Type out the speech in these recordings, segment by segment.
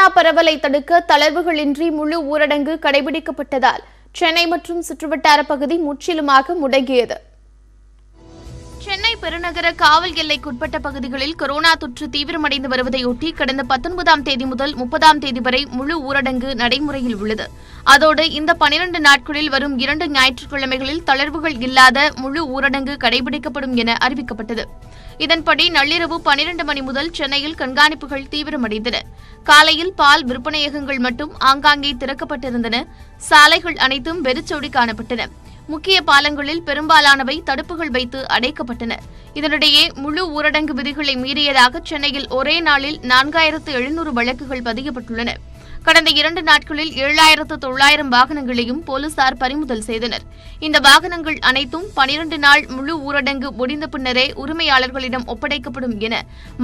Corona பரவலை தடுக்க தளர்வுகளின்றி முழு ஊரடங்கு கடைபிடிக்கப்பட்டதால் சென்னை மற்றும் சுற்றுவட்டார பகுதி முற்றிலுமாக முடங்கியது. சென்னை பெருநகர காவல் எல்லைக்குட்பட்ட பகுதிகளில் கொரோனா தொற்று தீவிரமடைந்து வருவதையொட்டி கடந்த 19ஆம் தேதி முதல் 30ஆம் தேதி வரை முழு ஊரடங்கு நடைமுறையில் உள்ளது. அதோடு இந்த 12 நாட்களில் வரும் 2 ஞாயிற்றுக்கிழமைகளில் தளர்வுகள் இல்லாத முழு ஊரடங்கு கடைபிடிக்கப்படும் என அறிவிக்கப்பட்டது. இதன்படி நள்ளிரவு 12 மணி முதல் சென்னையில் கண்காணிப்புகள் தீவிரமடைந்தன. காலையில் பால் விற்பனையகங்கள் மட்டும் ஆங்காங்கே திறக்கப்பட்டிருந்தன. சாலைகள் அனைத்தும் வெறிச்சோடி காணப்பட்டன. முக்கிய பாலங்களில் பெரும்பாலானவை தடுப்புகள் வைத்து அடைக்கப்பட்டன. இதனிடையே முழு ஊரடங்கு விதிகளை மீறியதாக சென்னையில் ஒரே நாளில் 4700 வழக்குகள் பதியப்பட்டுள்ளன. கடந்த 2 நாட்களில் 7900 வாகனங்களையும் போலீசார் பறிமுதல் செய்தனர். இந்த வாகனங்கள் அனைத்தும் 12 நாள் முழு ஊரடங்கு முடிந்த பின்னரே உரிமையாளர்களிடம் ஒப்படைக்கப்படும் என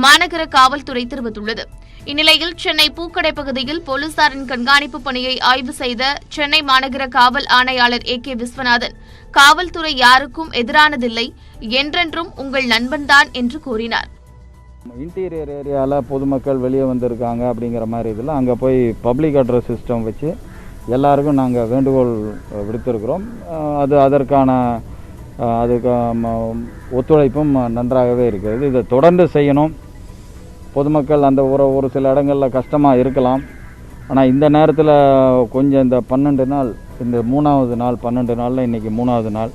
மாநகர காவல்துறை தெரிவித்துள்ளது. இந்நிலையில் சென்னை பூக்கடை பகுதியில் போலீசாரின் கண்காணிப்பு பணியை ஆய்வு செய்த சென்னை மாநகர காவல் ஆணையாளர் AK விஸ்வநாதன், காவல்துறை யாருக்கும் எதிரானதில்லை, என்றென்றும் உங்கள் நண்பன்தான் என்று கூறினார். இன்டீரியர் ஏரியாவில் பொதுமக்கள் வெளியே வந்திருக்காங்க அப்படிங்கிற மாதிரி இதில் அங்கே போய் பப்ளிக் அட்ரஸ் சிஸ்டம் வச்சு எல்லாருக்கும் நாங்கள் வேண்டுகோள் விடுத்திருக்கிறோம். அதற்கான ஒத்துழைப்பும் நன்றாகவே இருக்கிறது. இதை தொடர்ந்து செய்யணும். பொதுமக்கள் அந்த ஒரு சில இடங்களில் கஷ்டமாக இருக்கலாம். ஆனால் இந்த நேரத்தில் கொஞ்சம் இந்த 12 நாள், இந்த 3வது நாள், 12 நாளில் இன்றைக்கி 3வது நாள்,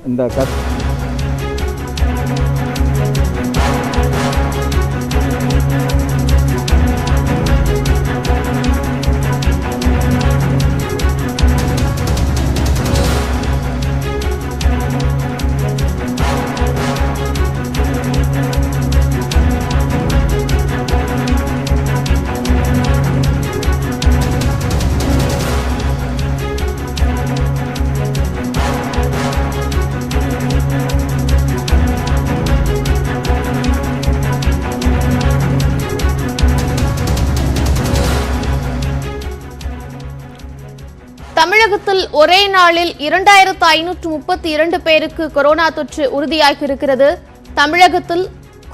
இந்த தமிழகத்தில் ஒரே நாளில் 2532 பேருக்கு கொரோனா தொற்று உறுதியாகியிருக்கிறது. தமிழகத்தில்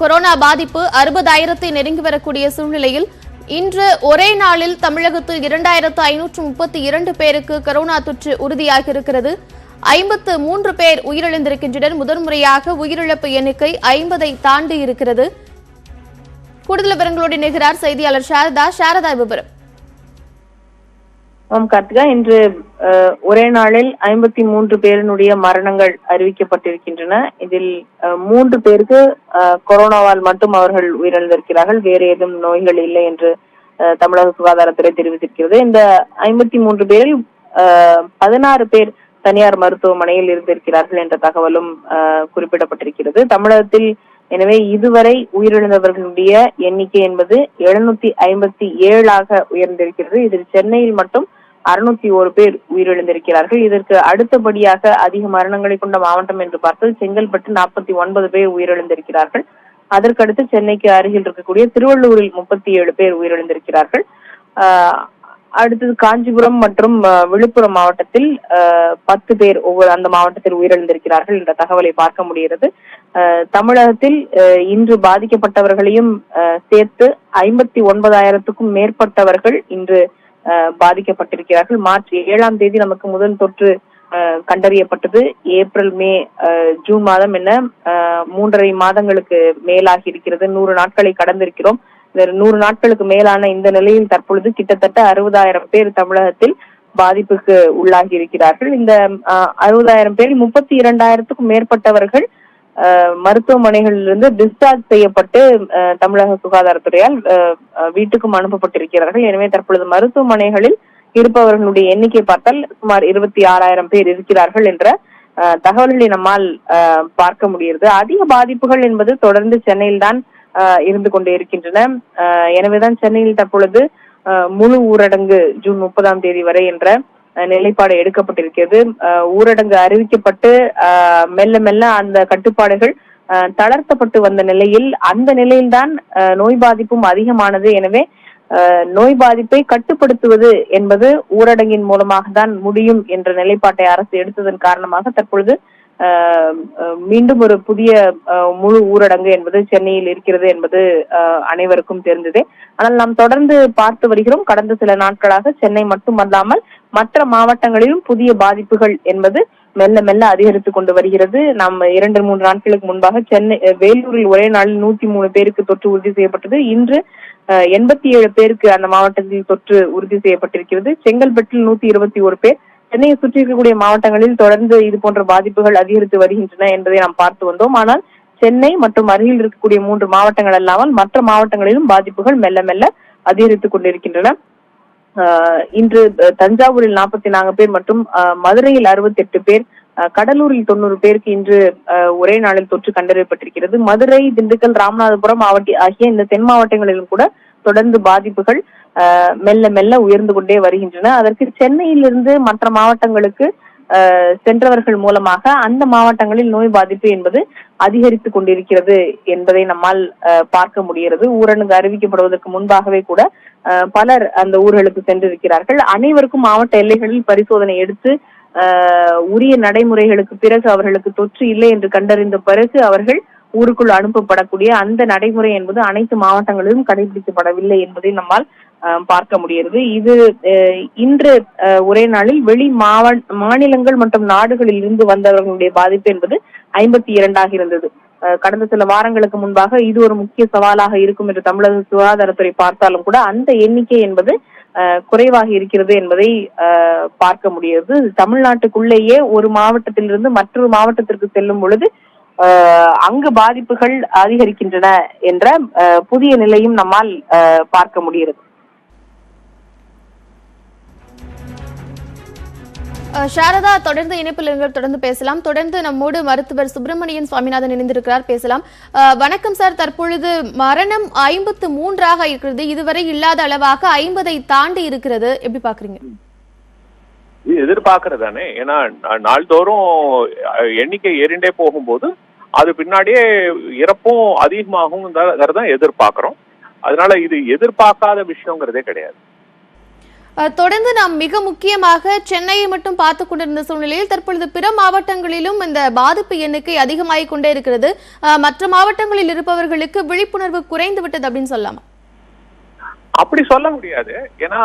கொரோனா பாதிப்பு 60,000 நெருங்கி வரக்கூடிய சூழ்நிலையில் இன்று ஒரே நாளில் தமிழகத்தில் 2532 பேருக்கு கொரோனா தொற்று உறுதியாகியிருக்கிறது. 53 பேர் உயிரிழந்திருக்கின்றனர். முதன்முறையாக உயிரிழப்பு எண்ணிக்கை 50ஐ தாண்டி இருக்கிறது. கூடுதல் விவரங்களோடு இணைகிறார் செய்தியாளர் சாரதா. விவரம். கார்த்திகா, இன்று ஒரே நாளில் 53 பேரினுடைய மரணங்கள் அறிவிக்கப்பட்டிருக்கின்றன. இதில் 3 பேருக்கு கொரோனாவால் மட்டும் அவர்கள் உயிரிழந்திருக்கிறார்கள். வேறு ஏதும் நோய்கள் இல்லை என்று தமிழக சுகாதாரத்துறை தெரிவித்திருக்கிறது. இந்த 53 பேரில் 16 பேர் தனியார் மருத்துவமனையில் இருந்திருக்கிறார்கள் என்ற தகவலும் குறிப்பிடப்பட்டிருக்கிறது. தமிழகத்தில் எனவே இதுவரை உயிரிழந்தவர்களுடைய எண்ணிக்கை என்பது 757 உயர்ந்திருக்கிறது. இதில் சென்னையில் மட்டும் 601 பேர் உயிரிழந்திருக்கிறார்கள். இதற்கு அடுத்தபடியாக அதிக மரணங்களை கொண்ட மாவட்டம் என்று பார்த்தால் செங்கல்பட்டு 49 பேர் உயிரிழந்திருக்கிறார்கள். அதற்கடுத்து சென்னைக்கு அருகில் இருக்கக்கூடிய திருவள்ளூரில் 37 பேர் உயிரிழந்திருக்கிறார்கள். அடுத்தது காஞ்சிபுரம் மற்றும் விழுப்புரம் மாவட்டத்தில் 10 பேர் அந்த மாவட்டத்தில் உயிரிழந்திருக்கிறார்கள் என்ற தகவலை பார்க்க முடிகிறது. தமிழகத்தில் இன்று பாதிக்கப்பட்டவர்களையும் சேர்த்து 59,000க்கும் மேற்பட்டவர்கள் இன்று பாதிக்கப்பட்டிருக்கிறார்கள். மார்ச் 7ஆம் தேதி நமக்கு முதல் தொற்று கண்டறியப்பட்டது. ஏப்ரல், மே, ஜூன் மாதம் என 3.5 மாதங்களுக்கு மேலாகி இருக்கிறது. 100 நாட்களை கடந்திருக்கிறோம். 100 நாட்களுக்கு மேலான இந்த நிலையில் தற்பொழுது கிட்டத்தட்ட 60,000 பேர் தமிழகத்தில் பாதிப்புக்கு உள்ளாகி இருக்கிறார்கள். இந்த 60,000 பேரில் 32,000க்கும் மேற்பட்டவர்கள் மருத்துவமனைகளிலிருந்து டிஸ்சார்ஜ் செய்யப்பட்டு தமிழக சுகாதாரத்துறையால் வீட்டுக்கும் அனுப்பப்பட்டிருக்கிறார்கள். எனவே தற்பொழுது மருத்துவமனைகளில் இருப்பவர்களுடைய எண்ணிக்கை பார்த்தால் சுமார் 26,000 பேர் இருக்கிறார்கள் என்ற தகவல்களை நம்மால் பார்க்க முடிகிறது. அதிக பாதிப்புகள் என்பது தொடர்ந்து சென்னையில்தான் இருந்து கொண்டே இருக்கின்றன. எனவேதான் சென்னையில் தற்பொழுது முழு ஊரடங்கு ஜூன் 30ஆம் தேதி வரை என்ற நிலைப்பாடு எடுக்கப்பட்டிருக்கிறது. ஊரடங்கு அறிவிக்கப்பட்டு மெல்ல மெல்ல அந்த கட்டுப்பாடுகள் தளர்த்தப்பட்டு வந்த நிலையில் அந்த நிலையில்தான் நோய் பாதிப்பும் அதிகமானது. எனவே நோய் பாதிப்பை கட்டுப்படுத்துவது என்பது ஊரடங்கின் மூலமாக தான் முடியும் என்ற நிலைப்பாட்டை அரசு எடுத்ததன் காரணமாக தற்பொழுது மீண்டும் ஒரு புதிய முழு ஊரடங்கு என்பது சென்னையில் இருக்கிறது என்பது அனைவருக்கும் தெரிந்ததே. ஆனால் நாம் தொடர்ந்து பார்த்து வருகிறோம். கடந்த சில நாட்களாக சென்னை மட்டுமல்லாமல் மற்ற மாவட்டங்களிலும் புதிய பாதிப்புகள் என்பது மெல்ல மெல்ல அதிகரித்துக் கொண்டு வருகிறது. நாம் 2-3 நாட்களுக்கு முன்பாக வேலூரில் ஒரே நாளில் 103 பேருக்கு தொற்று உறுதி செய்யப்பட்டது. இன்று 87 பேருக்கு அந்த மாவட்டத்தில் தொற்று உறுதி செய்யப்பட்டிருக்கிறது. செங்கல்பட்டில் 121 பேர். சென்னையை சுற்றி இருக்கக்கூடிய மாவட்டங்களில் தொடர்ந்து இது போன்ற பாதிப்புகள் அதிகரித்து வருகின்றன என்பதை நாம் பார்த்து வந்தோம். ஆனால் சென்னை மற்றும் அருகில் இருக்கக்கூடிய 3 மாவட்டங்கள் அல்லாமல் மற்ற மாவட்டங்களிலும் பாதிப்புகள் மெல்ல மெல்ல அதிகரித்துக் கொண்டிருக்கின்றன. இன்று தஞ்சாவூரில் 44 பேர் மற்றும் மதுரையில் 68 பேர், கடலூரில் 90 பேருக்கு இன்று ஒரே நாளில் தொற்று கண்டறியப்பட்டிருக்கிறது. மதுரை, திண்டுக்கல், ராமநாதபுரம் ஆகிய இந்த தென் மாவட்டங்களிலும் கூட தொடர்ந்து பாதிப்புகள் மெல்ல மெல்ல உயர்ந்து கொண்டே வருகின்றன. அதற்கு சென்னையிலிருந்து மற்ற மாவட்டங்களுக்கு சென்றவர்கள் மூலமாக அந்த மாவட்டங்களில் நோய் பாதிப்பு என்பது அதிகரித்துக் கொண்டிருக்கிறது என்பதை நம்மால் பார்க்க முடிகிறது. ஊரடங்கு அறிவிக்கப்படுவதற்கு முன்பாகவே கூட பலர் அந்த ஊர்களுக்கு சென்றிருக்கிறார்கள். அனைவருக்கும் மாவட்ட எல்லைகளில் பரிசோதனை எடுத்து உரிய நடைமுறைகளுக்கு பிறகு அவர்களுக்கு தொற்று இல்லை என்று கண்டறிந்த பிறகு அவர்கள் ஊருக்குள் அனுப்பப்படக்கூடிய அந்த நடைமுறை என்பது அனைத்து மாவட்டங்களிலும் கடைபிடிக்கப்படவில்லை என்பதை நம்மால் பார்க்க முடிகிறது. இது இன்று ஒரே நாளில் வெளி மாநிலங்கள் மற்றும் நாடுகளில் இருந்து வந்தவர்களுடைய பாதிப்பு என்பது 52 இருந்தது. கடந்த சில வாரங்களுக்கு முன்பாக இது ஒரு முக்கிய சவாலாக இருக்கும் என்று தமிழக சுகாதாரத்துறை பார்த்தாலும் கூட அந்த எண்ணிக்கை என்பது குறைவாக இருக்கிறது என்பதை பார்க்க முடியாது. தமிழ்நாட்டுக்குள்ளேயே ஒரு மாவட்டத்திலிருந்து மற்றொரு மாவட்டத்திற்கு செல்லும் பொழுது அங்கு பாதிப்புகள் அதிகரிக்கின்றன என்ற புதிய நிலையும் நம்மால் பார்க்க முடிகிறது. சாரதா, தொடர்ந்து இணைப்பில் தொடர்ந்து பேசலாம். தொடர்ந்து நம்மோடு மருத்துவர் சுப்பிரமணியன் சுவாமிநாதன் இணைந்திருக்கிறார், பேசலாம். வணக்கம் சார். தற்பொழுது மரணம் 53 இருக்கிறது. இதுவரை இல்லாத அளவாக 50 தாண்டி இருக்கிறது. எப்படி பாக்குறீங்க? எதிர்பார்க்கறதானே. ஏன்னா நாள்தோறும் எண்ணிக்கை ஏறிண்டே போகும்போது அது பின்னாடியே இறப்பும் அதிகமாகும் தான் எதிர்பார்க்கிறோம். அதனால இது எதிர்பார்க்காத விஷயங்கிறதே கிடையாது. தொடர்ந்து நாம் மிக முக்கியமாக சென்னையை மட்டும் பார்த்து கொண்டிருந்த சூழ்நிலையில் தற்பொழுது பிற மாவட்டங்களிலும் இந்த பாதிப்பு எண்ணிக்கை அதிகமாகிக் கொண்டே இருக்கிறது. மற்ற மாவட்டங்களில் இருப்பவர்களுக்கு விழிப்புணர்வு குறைந்து விட்டது அப்படின்னு சொல்லலாமா? அப்படி சொல்ல முடியாது. ஏன்னா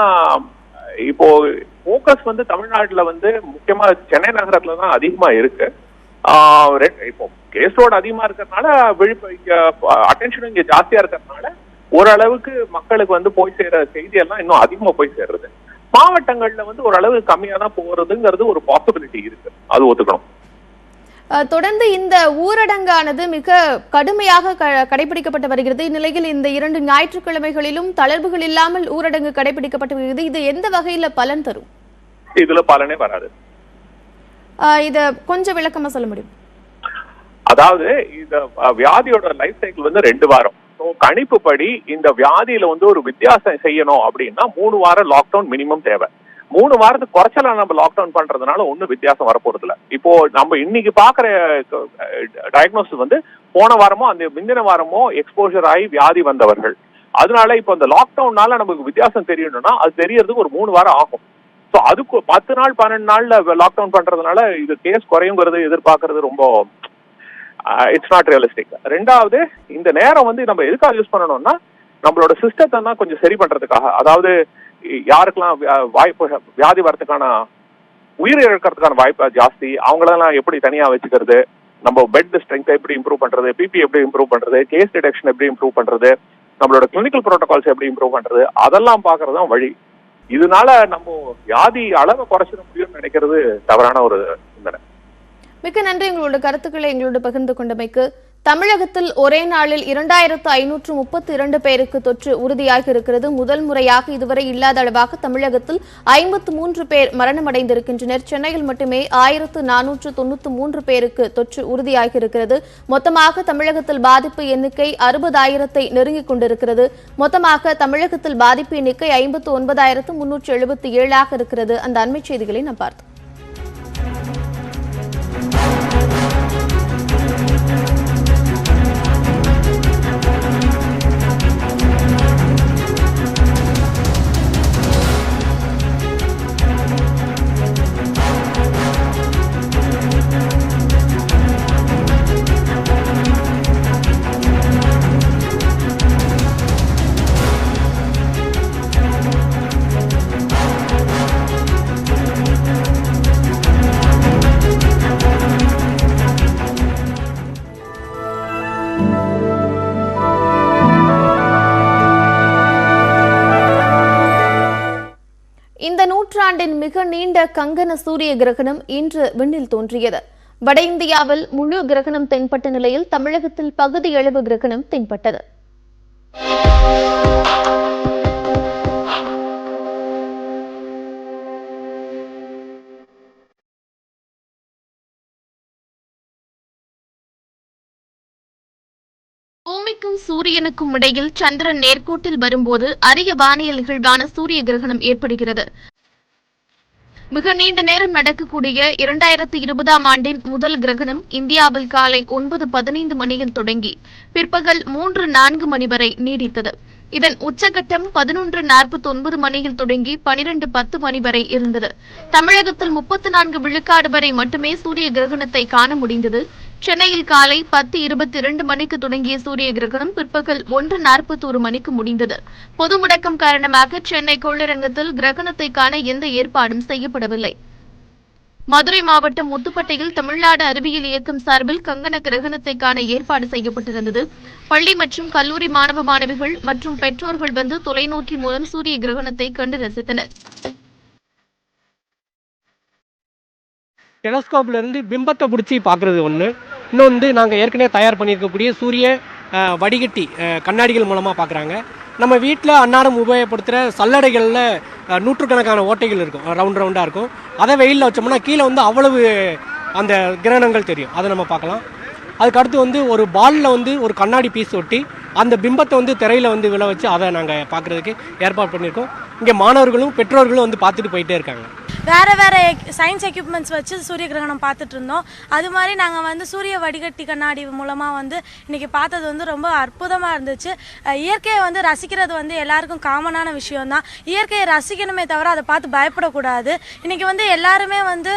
இப்போ போக்கஸ் தமிழ்நாட்டுல முக்கியமா சென்னை நகரத்துல தான் அதிகமா இருக்கு. இப்போ கேஸோட அதிகமா இருக்கிறதுனால அட்டென்ஷன் இங்க ஜாஸ்தியா இருக்கிறதுனால ஓரளவுக்கு மக்களுக்கு போய் சேர செய்தி எல்லாம் இன்னும் அதிகமா போய் சேர்றது. மாவட்டங்கள்ல ஓரளவு கம்மியா தான் போறதுங்கிறது ஒரு பாசிபிலிட்டி இருக்கு, அது ஒத்துக்கணும். தொடர்ந்து இந்த ஊரடங்கானது மிக கடுமையாக கடைபிடிக்கப்பட்டு வருகிறது. இந்நிலையில் இந்த 2 ஞாயிற்றுக்கிழமைகளிலும் தளர்வுகள் இல்லாமல் ஊரடங்கு கடைபிடிக்கப்பட்டு வருகிறது. இது எந்த வகையில பலன் தரும்? இதுல பலனே வராது. இத கொஞ்சம் விளக்கமா சொல்ல முடியும்? அதாவது இந்த வியாதியோட லைஃப் சைக்கிள் 2 வாரம். கணிப்பு படி இந்த வியாதியில ஒரு வித்தியாசம் செய்யணும் அப்படின்னா 3 வாரம் லாக்டவுன் மினிமம் தேவை. 3 வாரத்துக்கு குறைச்சலா நம்ம லாக்டவுன் பண்றதுனால ஒன்னும் வித்தியாசம் வரப்போறது இல்ல. இப்போ நம்ம இன்னைக்கு பாக்குற டயக்னோசிஸ் போன வாரமோ அந்த முந்தின வாரமோ எக்ஸ்போஷர் ஆகி வியாதி வந்தவர்கள். அதனால இப்போ இந்த லாக்டவுன்னால நமக்கு வித்தியாசம் தெரியணும்னா அது தெரியறதுக்கு ஒரு 3 வாரம் ஆகும். ஸோ அதுக்கு 10 நாள் 12 நாள்ல லாக்டவுன் பண்றதுனால இது கேஸ் குறையுங்கிறது எதிர்பார்க்கறது ரொம்ப இட்ஸ் நாட் ரியலிஸ்டிக். ரெண்டாவது, இந்த நேரம் நம்ம எதுக்காக யூஸ் பண்ணணும்னா நம்மளோட சிஸ்டத்தை தான் கொஞ்சம் சரி பண்றதுக்காக. அதாவது யாருக்கெல்லாம் வாய்ப்பு வியாதி வரதுக்கான உயிர் இழக்கிறதுக்கான வாய்ப்பு ஜாஸ்தி, அவங்களெல்லாம் எப்படி தனியா வச்சுக்கிறது, நம்ம பெட் ஸ்ட்ரென்த் எப்படி இம்ப்ரூவ் பண்றது, பிபி எப்படி இம்ப்ரூவ் பண்றது, கேஸ் டிடெக்ஷன் எப்படி இம்ப்ரூவ் பண்றது, நம்மளோட கிளினிக்கல் ப்ரோட்டோகால்ஸ் எப்படி இம்ப்ரூவ் பண்றது, அதெல்லாம் பாக்குறதுதான் வழி. இதனால நம்ம வியாதி அளவை குறைச்சிட முடியும்னு நினைக்கிறது தவறான ஒரு சிந்தனை. மிக்க நன்றி உங்களோட கருத்துக்களை எங்களோட பகிர்ந்து கொண்டமைக்கு. தமிழகத்தில் ஒரே நாளில் 2532 பேருக்கு தொற்று உறுதியாக இருக்கிறது. முதல் முறையாக இதுவரை இல்லாத அளவாக தமிழகத்தில் 53 பேர் மரணமடைந்திருக்கின்றனர். சென்னையில் மட்டுமே 1493 பேருக்கு தொற்று உறுதியாக இருக்கிறது. மொத்தமாக தமிழகத்தில் பாதிப்பு எண்ணிக்கை 60,000 நெருங்கிக் கொண்டிருக்கிறது. மொத்தமாக தமிழகத்தில் பாதிப்பு எண்ணிக்கை 59,377 இருக்கிறது. அந்த அண்மை செய்திகளை நாம் பார்த்தோம். இந்த நூற்றாண்டின் மிக நீண்ட கங்கன சூரிய கிரகணம் இன்று விண்ணில் தோன்றியது. வட இந்தியாவில் முழு கிரகணம் தென்பட்ட நிலையில் தமிழகத்தில் பகுதியளவு கிரகணம் தென்பட்டது. பூமிக்கும் சூரியனுக்கும் இடையில் சந்திரன் நேர்கோட்டில் வரும்போது அரிய வானியல் நிகழ்வான சூரிய கிரகணம் ஏற்படுகிறது. மிக நீண்ட நேரம் நடக்கக்கூடிய 2020ஆம் ஆண்டின் முதல் கிரகணம் இந்தியாவில் காலை 9:15 மணியில் தொடங்கி பிற்பகல் 3:04 மணி வரை நீடித்தது. இதன் உச்சகட்டம் 11:49 மணியில் தொடங்கி 12:10 மணி வரை இருந்தது. தமிழகத்தில் 34 விழுக்காடு வரை மட்டுமே சூரிய கிரகணத்தை காண முடிந்தது. சென்னையில் காலை 10:22 மணிக்கு தொடங்கிய சூரிய கிரகணம் பிற்பகல் 1:41 மணிக்கு முடிந்தது. பொது முடக்கம் காரணமாக சென்னை கொள்ளிரங்கத்தில் கிரகணத்தை காண எந்த ஏற்பாடும் செய்யப்படவில்லை. மதுரை மாவட்டம் முத்துப்பட்டையில் தமிழ்நாடு அறிவியல் இயக்கம் சார்பில் கங்கன கிரகணத்தை காண ஏற்பாடு செய்யப்பட்டிருந்தது. பள்ளி மற்றும் கல்லூரி மாணவ மாணவிகள் மற்றும் பெற்றோர்கள் வந்து தொலைநோக்கி மூலம் சூரிய கிரகணத்தை கண்டு ரசித்தனர். டெலஸ்கோப்ல இருந்து பிம்பத்தை பிடிச்சி பார்க்குறது ஒன்று. இன்னொன்று நாங்கள் ஏற்கனவே தயார் பண்ணியிருக்கக்கூடிய சூரிய வடிகட்டி கண்ணாடிகள் மூலமாக பார்க்குறாங்க. நம்ம வீட்டில் அன்னாடம் உபயோகப்படுத்துகிற சல்லடைகளில் நூற்றுக்கணக்கான ஓட்டைகள் இருக்கும், ரவுண்டாக இருக்கும். அதை வெயிலில் வச்சோம்னா கீழே வந்து அவ்வளவு அந்த கிரகணங்கள் தெரியும், அதை நம்ம பார்க்கலாம். அதுக்கடுத்து வந்து ஒரு பாலில் வந்து ஒரு கண்ணாடி பீஸ் ஒட்டி அந்த பிம்பத்தை வந்து திரையில் வந்து விழ வச்சு அதை நாங்கள் பார்க்குறதுக்கு ஏற்பாடு பண்ணியிருக்கோம். இங்கே மாணவர்களும் பெற்றோர்களும் வந்து பார்த்துட்டு போயிட்டே இருக்காங்க. வேறு சயின்ஸ் எக்யூப்மெண்ட்ஸ் வச்சு சூரிய கிரகணம் பார்த்துட்டு இருந்தோம். அது மாதிரி நாங்கள் வந்து சூரிய வடிகட்டி கண்ணாடி மூலமாக வந்து இன்றைக்கி பார்த்தது வந்து ரொம்ப அற்புதமாக இருந்துச்சு. இயற்கையை வந்து ரசிக்கிறது வந்து எல்லாருக்கும் காமனான விஷயம்தான். இயற்கையை ரசிக்கணுமே தவிர அதை பார்த்து பயப்படக்கூடாது. இன்றைக்கி வந்து எல்லாருமே வந்து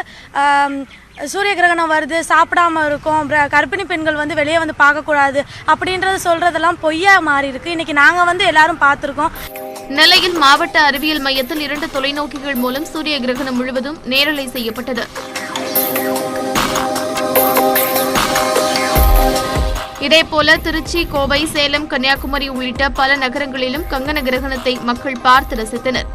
சூரிய கிரகணம் வருது, சாப்பிடாம இருக்கும், கர்ப்பிணி பெண்கள் வந்து வெளியே வந்து பார்க்கக்கூடாது அப்படின்றது சொல்கிறதெல்லாம் பொய்யா மாறி இருக்கு. இன்றைக்கி நாங்கள் வந்து எல்லாரும் பார்த்துருக்கோம். நெல்லையில் மாவட்ட அறிவியல் மையத்தில் 2 தொலைநோக்கிகள் மூலம் சூரிய கிரகணம் முழுவதும் நேரலை செய்யப்பட்டது. இதேபோல திருச்சி, கோவை, சேலம், கன்னியாகுமரி உள்ளிட்ட பல நகரங்களிலும் கங்கன கிரகணத்தை மக்கள் பார்த்து ரசித்தனர்.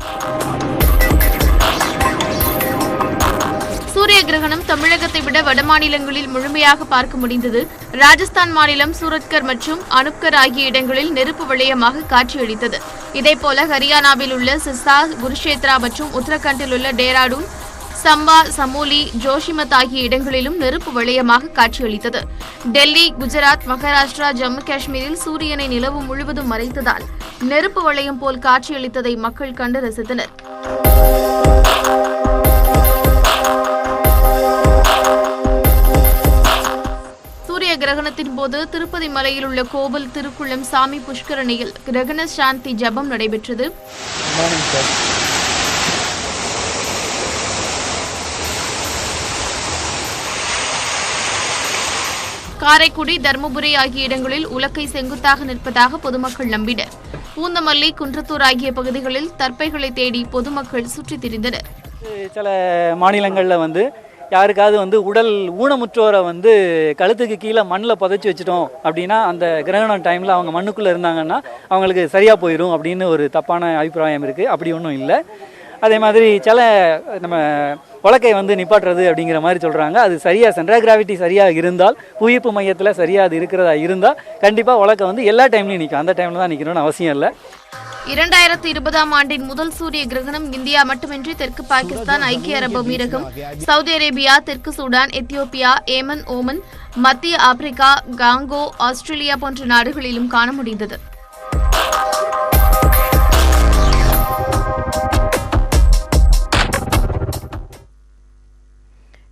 சூரிய கிரகணம் தமிழகத்தை விட வடமாநிலங்களில் முழுமையாக பார்க்க முடிந்தது. ராஜஸ்தான் மாநிலம் சூரத்கர் மற்றும் அனுப்கர் ஆகிய இடங்களில் நெருப்பு வளையமாக காட்சியளித்தது. இதேபோல ஹரியானாவில் உள்ள சிர்சா, குருஷேத்ரா மற்றும் உத்தரகாண்டில் உள்ள டேராடூன், சம்பா, சமோலி, ஜோஷிமத் ஆகிய இடங்களிலும் நெருப்பு வளையமாக காட்சியளித்தது. டெல்லி, குஜராத், மகாராஷ்டிரா, ஜம்மு காஷ்மீரில் சூரியனை நிலவு முழுவதும் மறைத்ததால் நெருப்பு வளையம் போல் காட்சியளித்ததை மக்கள் கண்டு ரசித்தனர். சூரிய கிரகணத்தின் போது திருப்பதி மலையில் உள்ள கோவில் திருக்குளம் சாமி புஷ்கரணியில் கிரகண சாந்தி ஜபம் நடைபெற்றது. காரைக்குடி, தர்மபுரி ஆகிய இடங்களில் உலக்கை செங்குத்தாக நிற்பதாக பொதுமக்கள் நம்பினர். பூந்தமல்லி, குன்றத்தூர் ஆகிய பகுதிகளில் தர்ப்பைகளை தேடி பொதுமக்கள் சுற்றித் திரிந்தனர். சில மாநிலங்களில் வந்து யாருக்காவது வந்து உடல் ஊனமுற்றோரை வந்து கழுத்துக்கு கீழே மண்ணில் புதைச்சி வச்சுட்டோம் அப்படின்னா அந்த கிரகணம் டைமில் அவங்க மண்ணுக்குள்ளே இருந்தாங்கன்னா அவங்களுக்கு சரியாக போயிடும் அப்படின்னு ஒரு தப்பான அபிப்பிராயம் இருக்குது. அப்படி ஒன்றும் இல்லை. அதே மாதிரி சில நம்ம உலக்கை வந்து நிப்பாட்டுறது அப்படிங்கிற மாதிரி சொல்கிறாங்க. அது சரியாக சென்ட்ரல் கிராவிட்டி சரியாக இருந்தால், புவியீர்ப்பு மையத்தில் சரியாக அது இருக்கிறதா இருந்தால் கண்டிப்பாக உலக்கை வந்து எல்லா டைம்லையும் நிற்கும். அந்த டைமில் தான் நிற்கணும்னு அவசியம் இல்லை. 2020ஆம் ஆண்டின் முதல் சூரிய கிரகணம் இந்தியா மட்டுமின்றி தெற்கு பாகிஸ்தான், ஐக்கிய அரபு அமீரகம், சவுதி அரேபியா, தெற்கு சூடான், எத்தியோப்பியா, ஏமன், ஓமன், மத்திய ஆப்பிரிக்கா, காங்கோ, ஆஸ்திரேலியா போன்ற நாடுகளிலும் காண முடிந்தது.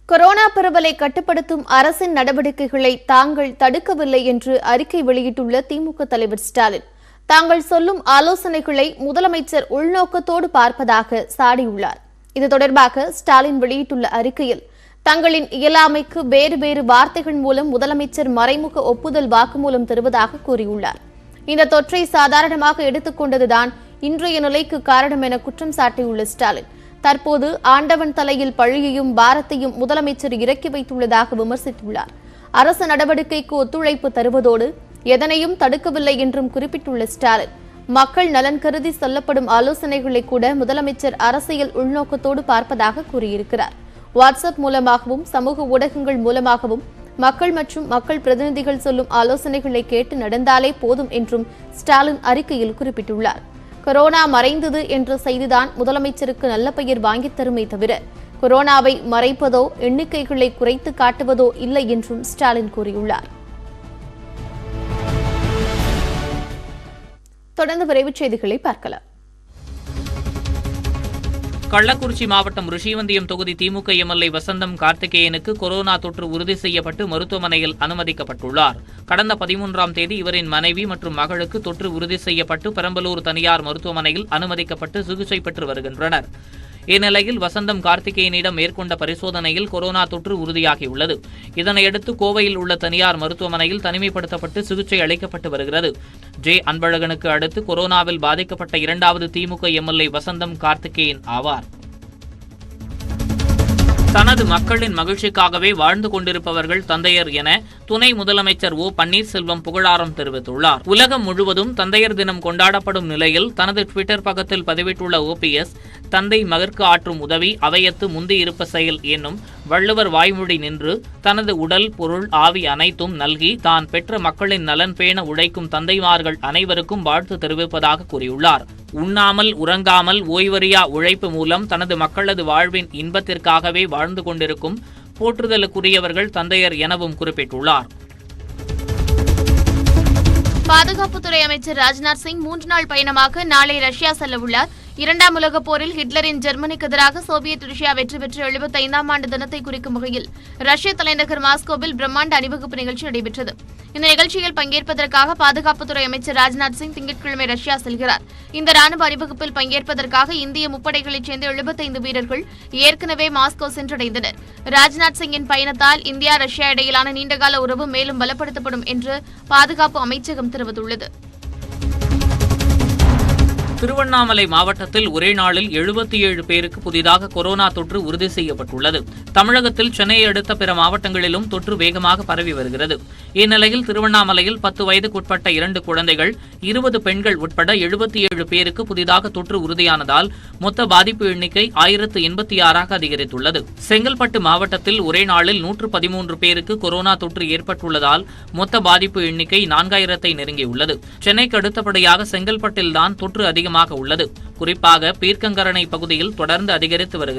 கொரோனா பரவலை கட்டுப்படுத்தும் அரசின் நடவடிக்கைகளை தாங்கள் தடுக்கவில்லை என்று அறிக்கை வெளியிட்டுள்ள திமுக தலைவர் ஸ்டாலின், தாங்கள் சொல்லும் ஆலோசனைகளை முதலமைச்சர் உள்நோக்கத்தோடு பார்ப்பதாக சாடியுள்ளார். இது தொடர்பாக ஸ்டாலின் வெளியிட்டுள்ள அறிக்கையில், தங்களின் இயலாமைக்கு வேறு வேறு வார்த்தைகள் மூலம் முதலமைச்சர் மறைமுக ஒப்புதல் வாக்குமூலம் தருவதாக கூறியுள்ளார். இந்த தொற்றை சாதாரணமாக எடுத்துக்கொண்டதுதான் இன்றைய நிலைக்கு காரணம் என குற்றம் சாட்டியுள்ள ஸ்டாலின், தற்போது ஆண்டவன் தலையில் பழியையும் பாரத்தையும் முதலமைச்சர் இறக்கி வைத்துள்ளதாக விமர்சித்துள்ளார். அரசு நடவடிக்கைக்கு ஒத்துழைப்பு தருவதோடு எதனையும் தடுக்கவில்லை என்றும் குறிப்பிட்டுள்ள ஸ்டாலின், மக்கள் நலன் கருதி சொல்லப்படும் ஆலோசனைகளை கூட முதலமைச்சர் அரசியல் உள்நோக்கத்தோடு பார்ப்பதாக கூறியிருக்கிறார். வாட்ஸ்அப் மூலமாகவும் சமூக ஊடகங்கள் மூலமாகவும் மக்கள் மற்றும் மக்கள் பிரதிநிதிகள் சொல்லும் ஆலோசனைகளை கேட்டு நடந்தாலே போதும் என்றும் ஸ்டாலின் அறிக்கையில் குறிப்பிட்டுள்ளார். கொரோனா மறைந்தது என்ற செய்திதான் முதலமைச்சருக்கு நல்ல பெயர் வாங்கித் தருமே தவிர கொரோனாவை மறைப்பதோ எண்ணிக்கைகளை குறைத்து காட்டுவதோ இல்லை என்றும் ஸ்டாலின் கூறியுள்ளார். தொடர்ந்து விரைவுச் செய்திகளை பார்க்கலாம். கள்ளக்குறிச்சி மாவட்டம் ரிஷிவந்தியம் தொகுதி திமுக எம்எல்ஏ வசந்தம் கார்த்திகேயனுக்கு கொரோனா தொற்று உறுதி செய்யப்பட்டு மருத்துவமனையில் அனுமதிக்கப்பட்டுள்ளார். கடந்த 13ஆம் தேதி இவரின் மனைவி மற்றும் மகளுக்கு தொற்று உறுதி செய்யப்பட்டு பெரம்பலூர் தனியார் மருத்துவமனையில் அனுமதிக்கப்பட்டு சிகிச்சை பெற்று வருகின்றனர். இந்நிலையில் வசந்தம் கார்த்திகேயனிடம் மேற்கொண்ட பரிசோதனையில் கொரோனா தொற்று உறுதியாகியுள்ளது. இதனையடுத்து கோவையில் உள்ள தனியார் மருத்துவமனையில் தனிமைப்படுத்தப்பட்டு சிகிச்சை அளிக்கப்பட்டு வருகிறது. ஜே அன்பழகனுக்கு அடுத்து கொரோனாவில் பாதிக்கப்பட்ட 2வது திமுக எம்எல்ஏ வசந்தம் கார்த்திகேயன் ஆவார். தனது மக்களின் மகிழ்ச்சிக்காகவே வாழ்ந்து கொண்டிருப்பவர்கள் தந்தையர் என துணை முதலமைச்சர் ஓ பன்னீர்செல்வம் புகழாரம் தெரிவித்துள்ளார். உலகம் முழுவதும் தந்தையர் தினம் கொண்டாடப்படும் நிலையில் தனது ட்விட்டர் பக்கத்தில் பதிவிட்டுள்ள ஓபிஎஸ், தந்தை மகற்கு ஆற்றும் உதவி அவையத்து முந்தி இருப்ப செயல் என்னும் வள்ளுவர் வாய்மொழி நின்று தனது உடல் பொருள் ஆவி அனைத்தும் நல்கி தான் பெற்ற மக்களின் நலன் பேண உழைக்கும் தந்தைமார்கள் அனைவருக்கும் வாழ்த்து தெரிவிப்பதாக கூறியுள்ளார். உண்ணாமல் உறங்காமல் ஓய்வறியா உழைப்பு மூலம் தனது மக்களது வாழ்வின் இன்பத்திற்காகவே வாழ்ந்து கொண்டிருக்கும் போற்றுதலுக்குரியவர்கள் தந்தையர் எனவும் குறிப்பிட்டுள்ளார். பாதுகாப்புத்துறை அமைச்சர் ராஜ்நாத் சிங் 3 நாள் பயணமாக நாளை ரஷ்யா செல்ல உள்ளார். 2ஆம் உலகப் போரில் ஹிட்லரின் ஜெர்மனிக்கு எதிராக சோவியத் ரஷ்யா வெற்றி பெற்று 75ஆம் ஆண்டு தினத்தை குறிக்கும் வகையில் ரஷ்ய தலைநகர் மாஸ்கோவில் பிரம்மாண்ட அணிவகுப்பு நிகழ்ச்சி நடைபெற்றது. இந்த நிகழ்ச்சியில் பங்கேற்பதற்காக பாதுகாப்புத்துறை அமைச்சர் ராஜ்நாத் சிங் திங்கட்கிழமை ரஷ்யா செல்கிறார். இந்த ராணுவ அணிவகுப்பில் பங்கேற்பதற்காக இந்திய முப்படைகளைச் சேர்ந்த 75 வீரர்கள் ஏற்கனவே மாஸ்கோ சென்றடைந்தனர். ராஜ்நாத் சிங்கின் பயணத்தால் இந்தியா ரஷ்யா இடையிலான நீண்டகால உறவு மேலும் பலப்படுத்தப்படும் என்று பாதுகாப்பு அமைச்சகம் தெரிவித்துள்ளது. திருவண்ணாமலை மாவட்டத்தில் ஒரே நாளில் 77 பேருக்கு புதிதாக கொரோனா தொற்று உறுதி செய்யப்பட்டுள்ளது. தமிழகத்தில் சென்னையை அடுத்த பிற மாவட்டங்களிலும் தொற்று வேகமாக பரவி வருகிறது. இந்நிலையில் திருவண்ணாமலையில் 10 வயதுக்குட்பட்ட 2 குழந்தைகள் 20 பெண்கள் உட்பட 77 பேருக்கு புதிதாக தொற்று உறுதியானதால் மொத்த பாதிப்பு எண்ணிக்கை 1086ஆக அதிகரித்துள்ளது. செங்கல்பட்டு மாவட்டத்தில் ஒரே நாளில் 113 பேருக்கு கொரோனா தொற்று ஏற்பட்டுள்ளதால் மொத்த பாதிப்பு எண்ணிக்கை 4000ஐ நெருங்கியுள்ளது. சென்னைக்கு அடுத்தபடியாக செங்கல்பட்டில்தான் தொற்று அதிகமாக உள்ளது. குறிப்பாக பீர்க்கங்கரணை பகுதியில் தொடர்ந்து அதிகரித்து வருகிறது.